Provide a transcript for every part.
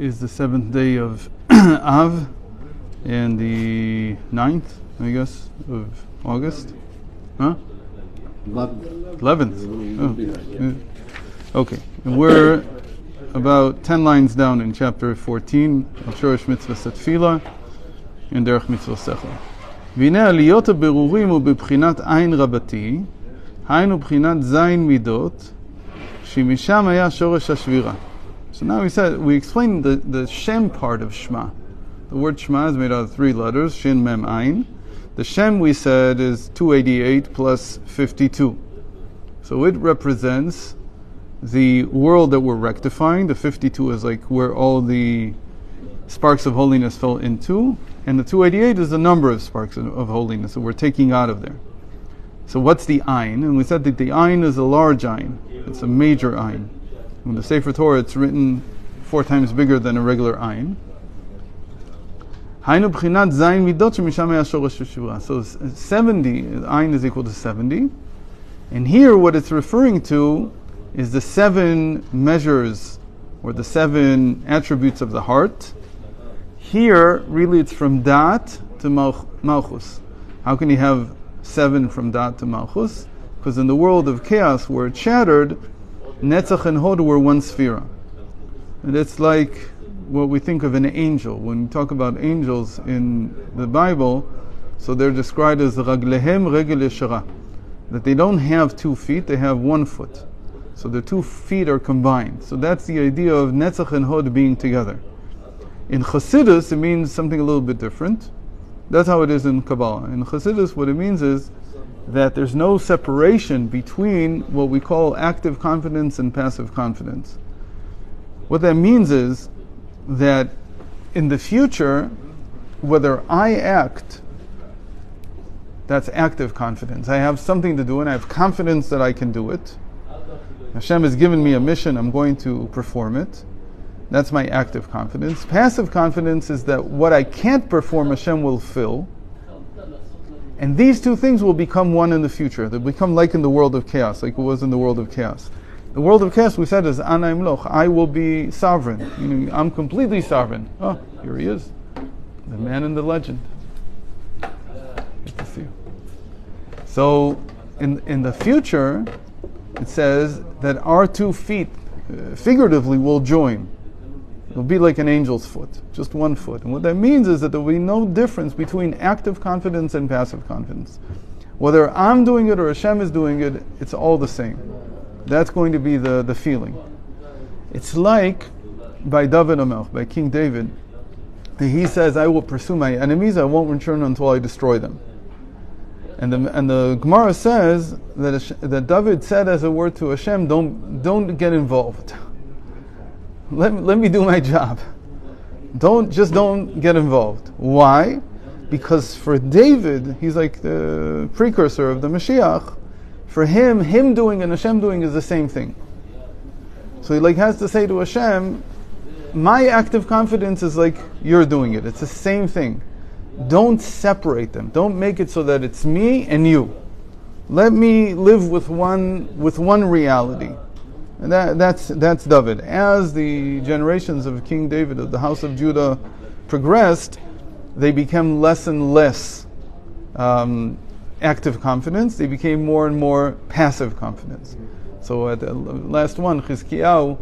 is the 7th day of Av and the 9th, I guess, of August. Huh? 11th. Oh. Okay. And we're about 10 lines down in chapter 14 of Shorish Mitzvah Tefillah and Derech Mitzvah Sechel. והנה עליות הבירורים הוא בבחינת עין רבתי, היינו בחינת זין מידות, שמשם היה שורש השבירה. So now we explained the Shem part of Shema. The word Shema is made out of 3 letters, Shin, Mem, Ayin. The Shem, we said, is 288 plus 52. So it represents the world that we're rectifying. The 52 is like where all the sparks of holiness fell into. And the 288 is the number of sparks of holiness that we're taking out of there. So what's the Ayin? And we said that the Ayin is a large Ayin. It's a major Ayin. In the Sefer Torah, it's written 4 times bigger than a regular Ayin. So 70, Ayin is equal to 70. And here what it's referring to is the 7 measures, or the 7 attributes of the heart. Here, really it's from Dat to Malchus. How can you have 7 from Dat to Malchus? Because in the world of chaos, where it's shattered, Netzach and Hod were one sphera. And it's like what we think of an angel. When we talk about angels in the Bible, so they're described as Raglehem Regel Yeshara, that they don't have 2 feet, they have 1 foot. So the 2 feet are combined. So that's the idea of Netzach and Hod being together. In Chassidus, it means something a little bit different. That's how it is in Kabbalah. In Chassidus, what it means is that there's no separation between what we call active confidence and passive confidence. What that means is that in the future, whether I act, that's active confidence. I have something to do and I have confidence that I can do it. Hashem has given me a mission, I'm going to perform it. That's my active confidence. Passive confidence is that what I can't perform, Hashem will fill. And these 2 things will become one in the future. They'll become like in the world of chaos, like it was in the world of chaos. The world of chaos, we said, is Ana Imloch. I will be sovereign. Meaning, I'm completely sovereign. Oh, here he is. The man in the legend. Good to see you. So, in the future, it says that our 2 feet, figuratively, will join. It'll be like an angel's foot, just 1 foot. And what that means is that there will be no difference between active confidence and passive confidence. Whether I'm doing it or Hashem is doing it, it's all the same. That's going to be the feeling. It's like by David HaMelech, by King David, that he says, I will pursue my enemies, I won't return until I destroy them. And the Gemara says that David said as a word to Hashem, don't get involved. Let me do my job. Don't get involved. Why? Because for David, he's like the precursor of the Mashiach. For him doing and Hashem doing is the same thing. So he has to say to Hashem, my active confidence is like you're doing it. It's the same thing. Don't separate them. Don't make it so that it's me and you. Let me live with one reality. And that's David. As the generations of King David of the house of Judah progressed, they became less and less active confidence. They became more and more passive confidence. So at the last one, Chizkiyahu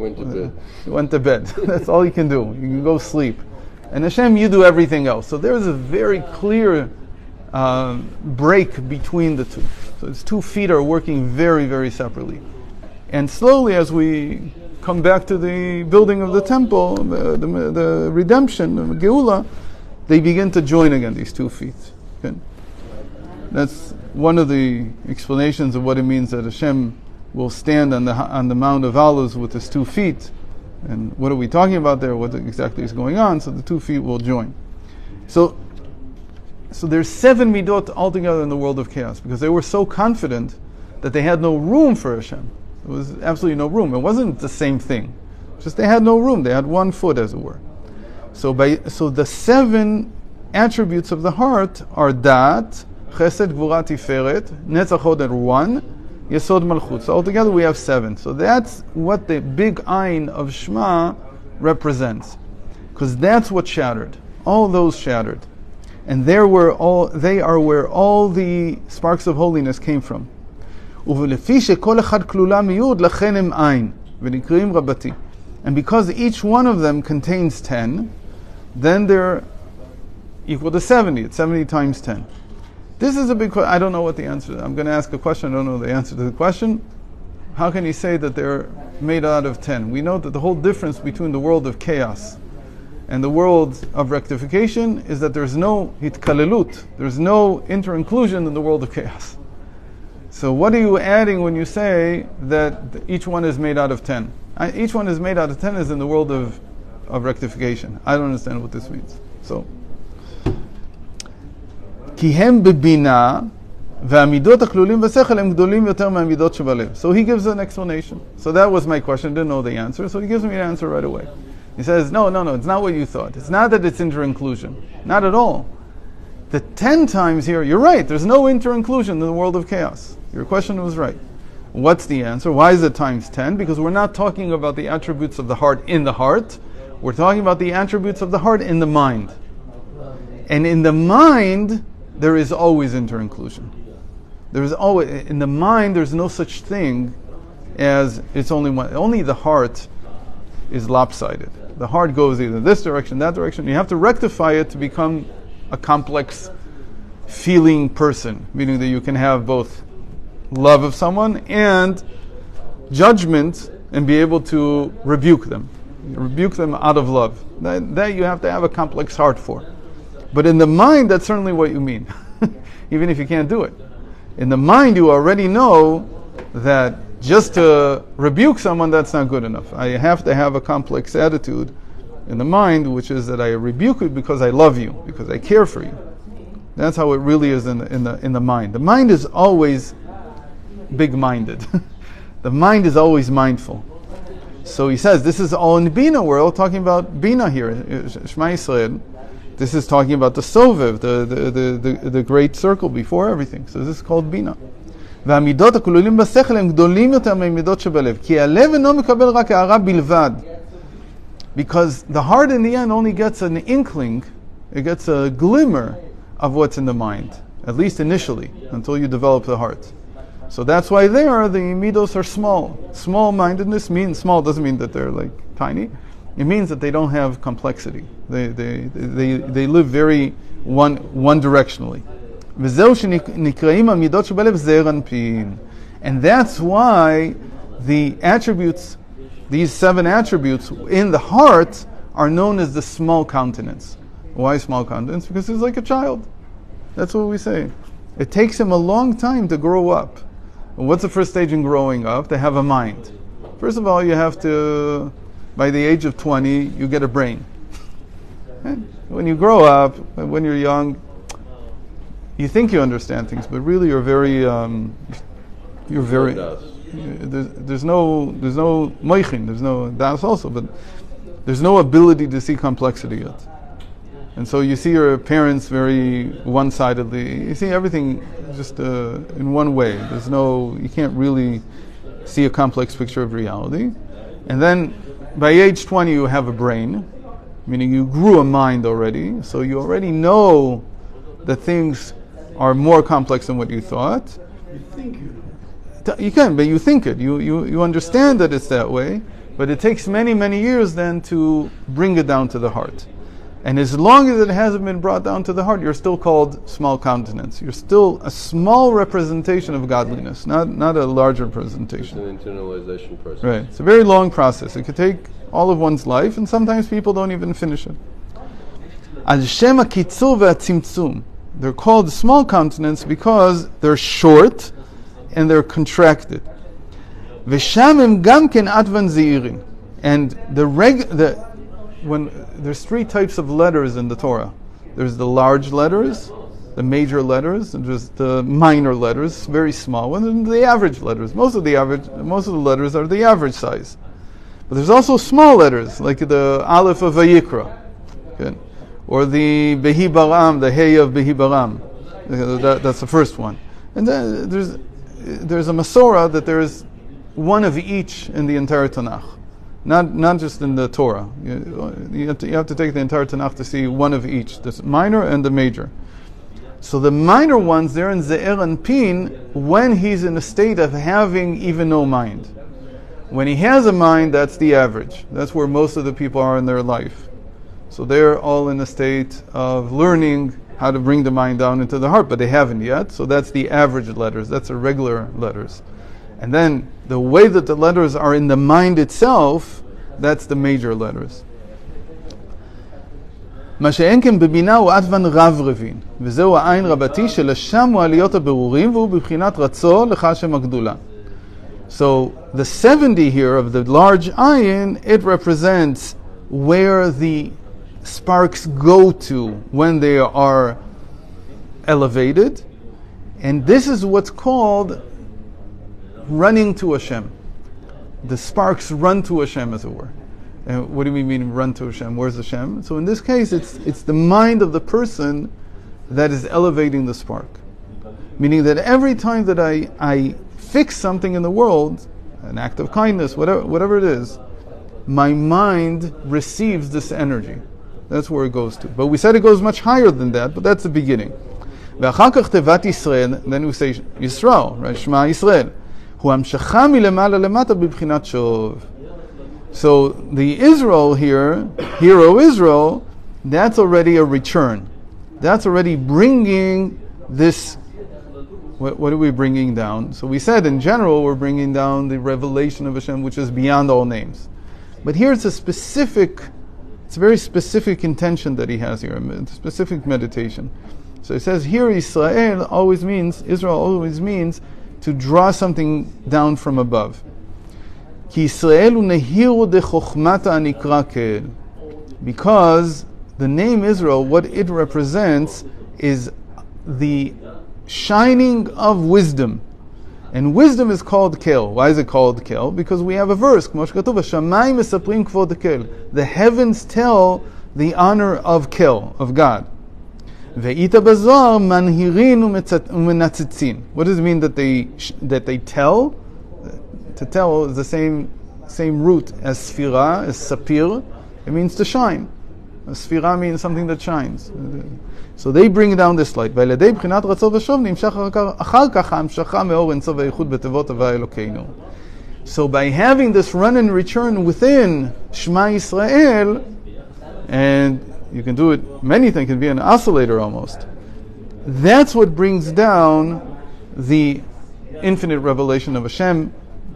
went to bed. That's all you can do. You can go sleep. And Hashem, you do everything else. So there's a very clear break between the 2. So its 2 feet are working very, very separately. And slowly, as we come back to the building of the temple, the redemption, the Geula, they begin to join again, these 2 feet. Okay? That's one of the explanations of what it means that Hashem will stand on the Mount of Olives with his 2 feet. And what are we talking about there? What exactly is going on? So the 2 feet will join. So there's 7 midot altogether in the world of chaos, because they were so confident that they had no room for Hashem. There was absolutely no room. It wasn't the same thing. Just they had no room. They had 1 foot, as it were. So the 7 attributes of the heart are Dat, Chesed, Gvura, Tiferet, Netzach, Hod, and 1, Yesod, Malchut. So altogether we have 7. So that's what the big Ayin of Shema represents. because that's what shattered. All those shattered. And they are where all the sparks of holiness came from. And because each one of them contains 10, then they're equal to 70. It's 70 times 10. This is a big question. I don't know what the answer is. I'm going to ask a question. I don't know the answer to the question. How can you say that they're made out of 10? We know that the whole difference between the world of chaos and the world of rectification is that there's no hitkalelut, there's no inter-inclusion in the world of chaos. So what are you adding when you say that each one is made out of 10? Each one is made out of 10 is in the world of rectification. I don't understand what this means. So, כי הם בבינה והמידות הכלולים בשכל הם גדולים יותר מהמידות שבלב. So he gives an explanation. So that was my question. Didn't know the answer. So he gives me an answer right away. He says, no, it's not what you thought. It's not that it's inter-inclusion. Not at all. The 10 times here, you're right, there's no inter-inclusion in the world of chaos. Your question was right. What's the answer? Why is it times 10? Because we're not talking about the attributes of the heart in the heart. We're talking about the attributes of the heart in the mind. And in the mind, there is always inter-inclusion. There is always, in the mind, there's no such thing as it's only one. Only the heart is lopsided. The heart goes either this direction, that direction. You have to rectify it to become a complex feeling person, meaning that you can have both love of someone and judgment and be able to rebuke them out of love. That you have to have a complex heart for. But in the mind, that's certainly what you mean, even if you can't do it. In the mind, you already know that just to rebuke someone, that's not good enough. I have to have a complex attitude in the mind, which is that I rebuke you because I love you, because I care for you. That's how it really is in the mind. The mind is always big-minded. The mind is always mindful. So he says, this is all in Bina. We're all talking about Bina here, Shema Yisrael. This is talking about the Sovev, the great circle before everything. So this is called Bina. והמידות הכלולים בשכל הם גדולים יותר מהמידות שבלב. כי הלב אינו מקבל רק הערה בלבד. Because the heart in the end only gets an inkling, it gets a glimmer of what's in the mind, at least initially, until you develop the heart. So that's why there the midos are small. Small-mindedness means, small doesn't mean that they're like tiny. It means that they don't have complexity. They live very one-directionally. And that's why the attributes, these 7 attributes in the heart, are known as the small countenance. Why small countenance? Because he's like a child. That's what we say. It takes him a long time to grow up. What's the first stage in growing up? To have a mind. First of all, you have to, by the age of 20, you get a brain. When you grow up, when you're young, you think you understand things, but really you're very, there's no moichin, there's no das also, but there's no ability to see complexity yet. And so you see your parents very one-sidedly. You see everything just in one way. You can't really see a complex picture of reality. And then by age 20 you have a brain, meaning you grew a mind already, so you already know that things are more complex than what you thought. You can, but you think it. You understand that it's that way, but it takes many, many years then to bring it down to the heart. And as long as it hasn't been brought down to the heart, you're still called small countenance. You're still a small representation of godliness, not a large representation. It's an internalization process. Right. It's a very long process. It could take all of one's life, and sometimes people don't even finish it. Al Shem HaKitzur VaTzimtzum. They're called small countenance because they're short and they're contracted. V'sham em gam ken atvan zeirin. And when there's 3 types of letters in the Torah. There's the large letters, the major letters, and there's the minor letters, very small ones, and the average letters. Most of the letters are the average size. But there's also small letters, like the Aleph of Vayikra, okay? Or the Behi Baram, the Hey of Behi Baram. That's the first one. And then there's a Masorah that there's one of each in the entire Tanakh. not just in the Torah. You have to take the entire Tanakh to see one of each, the minor and the major. So the minor ones, they're in Ze'er and Pin when he's in a state of having even no mind. When he has a mind, that's the average. That's where most of the people are in their life. So they're all in a state of learning how to bring the mind down into the heart, but they haven't yet. So that's the average letters. That's the regular letters. And then the way that the letters are in the mind itself, that's the major letters. מה שאין כן בבינה הוא עטוון רב רבין, וזהו העין רבתי שלשם הוא עליות הבירורים, והוא בבחינת רצו לך השם הגדולה. So the 70 here of the large ayin, it represents where the sparks go to when they are elevated, and this is what's called running to Hashem. The sparks run to Hashem, as it were. And what do we mean run to Hashem? Where's Hashem? So in this case, it's the mind of the person that is elevating the spark. Meaning that every time that I fix something in the world, an act of kindness, whatever it is, my mind receives this energy. That's where it goes to. But we said it goes much higher than that, but that's the beginning. ואחר כך תיבת ישראל, then we say Yisrael, right? Shema Yisrael. הוא המשכה מלמעלה למטה בבחינת שוב. So the Israel here, hero Israel, that's already a return. That's already bringing this. What are we bringing down? So we said in general we're bringing down the revelation of Hashem, which is beyond all names. But here it's a very specific intention that he has here, a specific meditation. So it says here Israel always means to draw something down from above. Because the name Israel, what it represents is the shining of wisdom. And wisdom is called Kel. Why is it called Kel? Because we have a verse, the heavens tell the honor of Kel, of God. What does it mean that they tell? To tell is the same root as sfira, as sapir. It means to shine. Sfira means something that shines. So they bring down this light. So by having this run and return within Shema Yisrael, and you can do it, many things, it can be an oscillator almost. That's what brings down the infinite revelation of Hashem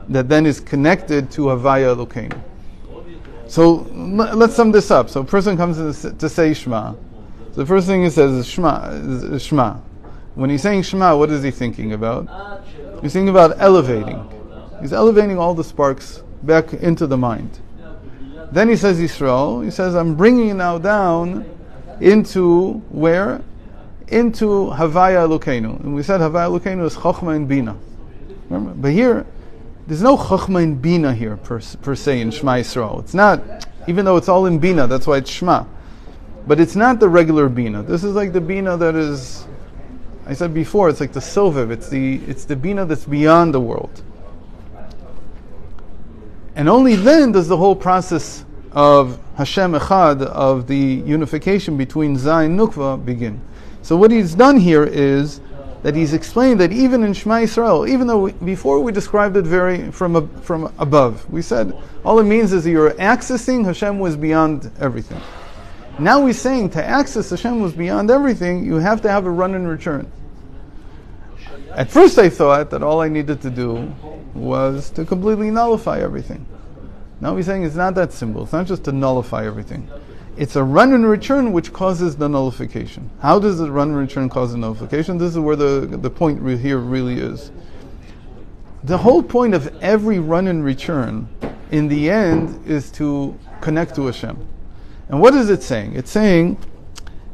that then is connected to Havaya Elokeinu. So let's sum this up. So a person comes to say Shema. So the first thing he says is Shema. When he's saying Shema, what is he thinking about? He's thinking about elevating. He's elevating all the sparks back into the mind. Then he says Yisrael. He says, I'm bringing you now down into where? Into Havaya Elokeinu. And we said Havaya Elokeinu is Chochmah and Bina. Remember? But here, there's no Chochmah and Bina here per se in Shema Yisrael. It's not, even though it's all in Bina, that's why it's Shema. But it's not the regular Bina. This is like the Bina that is, I said before, it's like the Sovev. It's the Bina that's beyond the world. And only then does the whole process of Hashem Echad, of the unification between Zah and Nukva, begin. So what he's done here is that he's explained that even in Shema Yisrael, even though before we described it from above, we said all it means is that you're accessing Hashem was beyond everything. Now we're saying to access Hashem was beyond everything, you have to have a run and return. At first I thought that all I needed to do was to completely nullify everything. Now he's saying it's not that simple. It's not just to nullify everything. It's a run and return which causes the nullification. How does the run and return cause the nullification? This is where the point here really is. The whole point of every run and return in the end is to connect to Hashem. And what is it saying? It's saying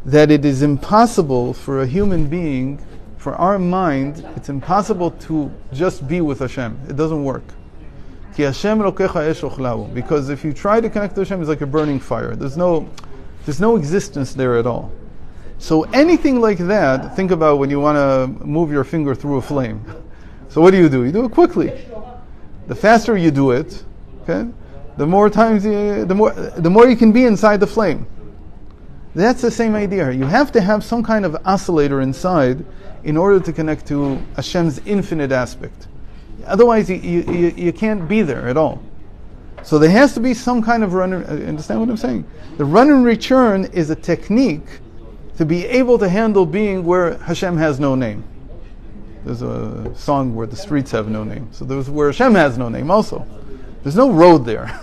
that it is impossible for a human being, for our mind, it's impossible to just be with Hashem. It doesn't work. Because if you try to connect to Hashem, it's like a burning fire. There's no existence there at all. So anything like that, think about when you want to move your finger through a flame. So what do? You do it quickly. The faster you do it, okay, the more times the more you can be inside the flame. That's the same idea. You have to have some kind of oscillator inside in order to connect to Hashem's infinite aspect. Otherwise, you can't be there at all. So there has to be some kind of run. Understand what I'm saying? The run and return is a technique to be able to handle being where Hashem has no name. There's a song where the streets have no name. So there's where Hashem has no name also. There's no road there.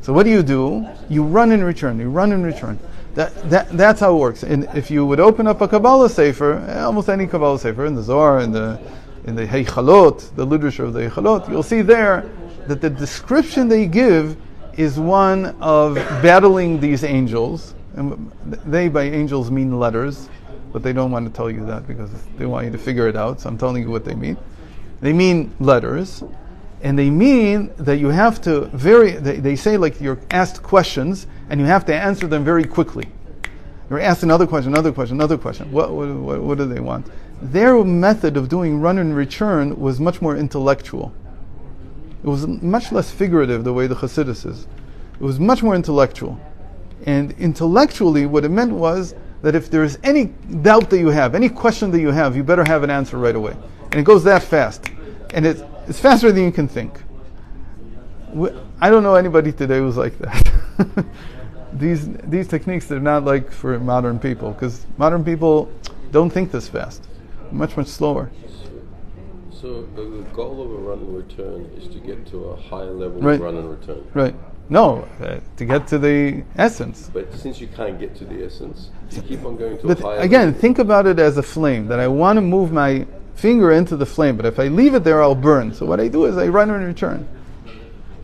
So what do? You run and return. You run and return. That's how it works. And if you would open up a Kabbalah Sefer, almost any Kabbalah Sefer, in the Zohar, in the Heichalot, the literature of the Heichalot, you'll see there that the description they give is one of battling these angels. And they, by angels, mean letters, but they don't want to tell you that because they want you to figure it out. So I'm telling you what they mean. They mean letters, and they mean that you have to they say like you're asked questions, and you have to answer them very quickly. You're asked another question. What do they want? Their method of doing run and return was much more intellectual. It was much less figurative the way the Chassidus is. It was much more intellectual. And intellectually, what it meant was that if there's any doubt that you have, any question that you have, you better have an answer right away. And it goes that fast. And it's faster than you can think. I don't know anybody today who's like that. These techniques, they're not like for modern people, because modern people don't think this fast. Much, much slower. So the goal of a run and return is to get to a higher level Right. of run and return. Right. No, to get to the essence. But since you can't get to the essence, you keep on going to But a higher again, level. think about it as a flame, that I want to move my finger into the flame, but if I leave it there, I'll burn. So what I do is I run and return.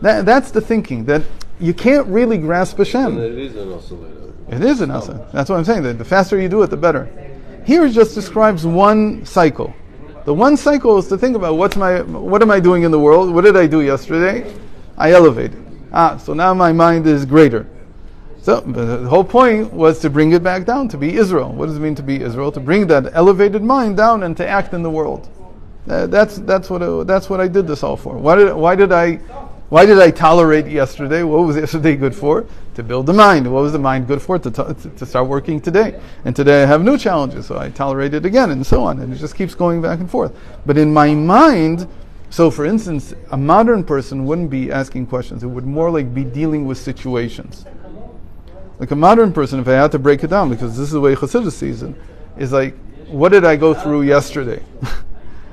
That's the thinking, that you can't really grasp Hashem. And it is an oscillator. It is an oscillator. That's what I'm saying, that the faster you do it, the better. Here it just describes one cycle. The one cycle is to think about what am I doing in the world? What did I do yesterday? I elevated. So now my mind is greater. So the whole point was to bring it back down, to be Israel. What does it mean to be Israel? To bring that elevated mind down and to act in the world. That's what I did this all for. Why did I tolerate yesterday? What was yesterday good for? To build the mind. What was the mind good for? To start working today. And today I have new challenges, so I tolerate it again, and so on. And it just keeps going back and forth. But in my mind, so for instance, a modern person wouldn't be asking questions. It would more like be dealing with situations. Like a modern person, if I had to break it down, because this is the way Chassidus sees it, is like, what did I go through yesterday?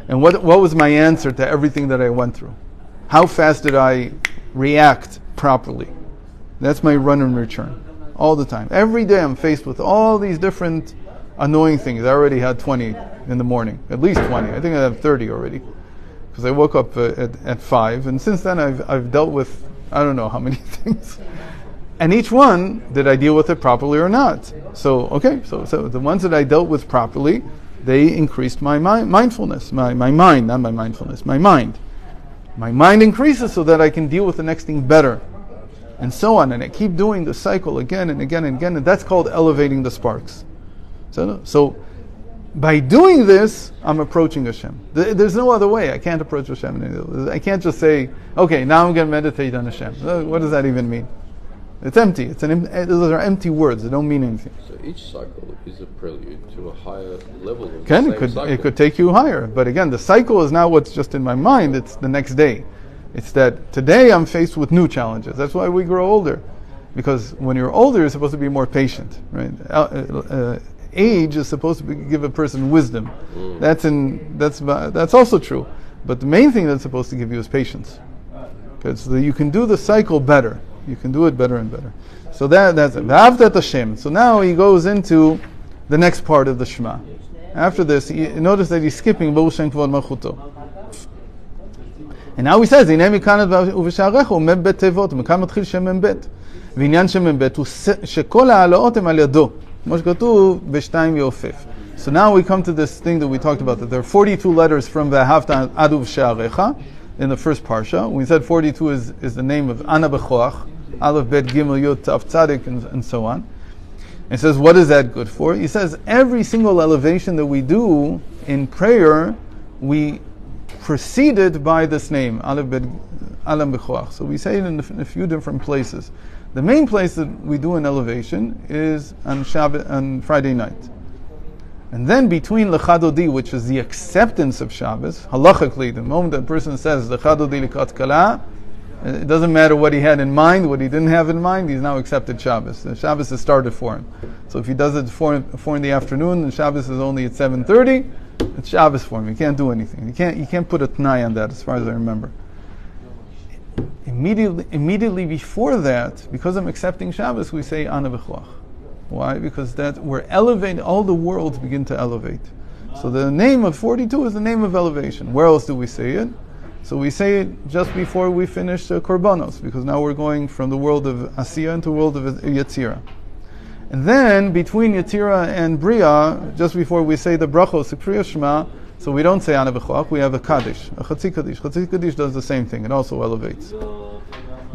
And what was my answer to everything that I went through? How fast did I react properly? That's my run and return. All the time. Every day I'm faced with all these different annoying things. I already had 20 in the morning. At least 20. I think I have 30 already. Because I woke up at 5. And since then I've dealt with, I don't know how many things. And each one, did I deal with it properly or not? So the ones that I dealt with properly, they increased my mindfulness. My mind, not my mindfulness. My mind. My mind increases so that I can deal with the next thing better. And so on. And I keep doing the cycle again and again and again. And that's called elevating the sparks. So by doing this, I'm approaching Hashem. There's no other way. I can't approach Hashem. I can't just say, okay, now I'm going to meditate on Hashem. What does that even mean? It's empty. Those are empty words. They don't mean anything. So each cycle is a prelude to a higher level of It could take you higher. But again, the cycle is not what's just in my mind. It's the next day. It's that today I'm faced with new challenges. That's why we grow older. Because when you're older, you're supposed to be more patient, right? Age is supposed to give a person wisdom. That's also true. But the main thing that's supposed to give you is patience. Because you can do the cycle better. You can do it better and better. So that's it. V'ahavta Hashem. So now he goes into the next part of the Shema. After this, notice that he's skipping Baruch Shem Kvod Malchuto. And now he says, "Hinei mikan uv'sharecha u'mem bet tevot." Mikan matchil Shem mem bet. V'inyan Shem mem bet hu shekol ha'alaot hem al yado. Mo shekatuv b'shtayim yofef. So now we come to this thing that we talked about, that there are 42 letters from V'ahavta ad uv'sharecha in the first parsha. We said 42 is the name of Ana B'choach, Aleph, Bet, Gimel, Yud, Tav, Tzadik, and so on. And says, what is that good for? He says, every single elevation that we do in prayer, we preceded by this name, Aleph, Bet, alam b'choach. So we say it in a few different places. The main place that we do an elevation is on Friday night. And then between Lechadodi, which is the acceptance of Shabbos, halachically, the moment that person says Lechadodi Likat Kala, it doesn't matter what he had in mind, what he didn't have in mind, he's now accepted Shabbos. The Shabbos is started for him. So if he does it 4 in the afternoon, and Shabbos is only at 7:30, it's Shabbos for him. He can't do anything. You can't put a t'nai on that, as far as I remember. Immediately before that, because I'm accepting Shabbos, we say Ana B'choach. Why? Because that we're elevating, all the worlds begin to elevate. So the name of 42 is the name of elevation. Where else do we say it? So we say it just before we finish Korbanos, because now we're going from the world of Asiya into the world of Yetzirah. And then between Yetzirah and Bria, just before we say the brachos, the Kriya Shema, so we don't say Ana B'choach, we have a Kaddish, a Chatzi Kaddish. Chatzi Kaddish does the same thing, it also elevates.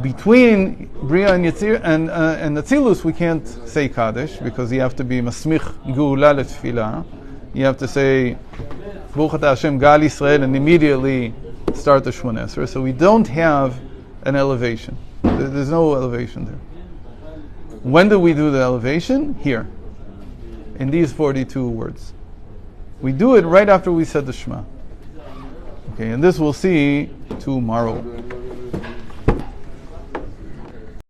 Between Bria and Yetzirah and Atzilus, we can't say Kaddish, because you have to be Masmich Geula Letfilah. You have to say Baruch Atah Hashem Gal Yisrael and immediately start the Shmoneh Esrei. So we don't have an elevation. There's no elevation there. When do we do the elevation? Here. In these 42 words. We do it right after we said the Shema. Okay, and this we'll see tomorrow.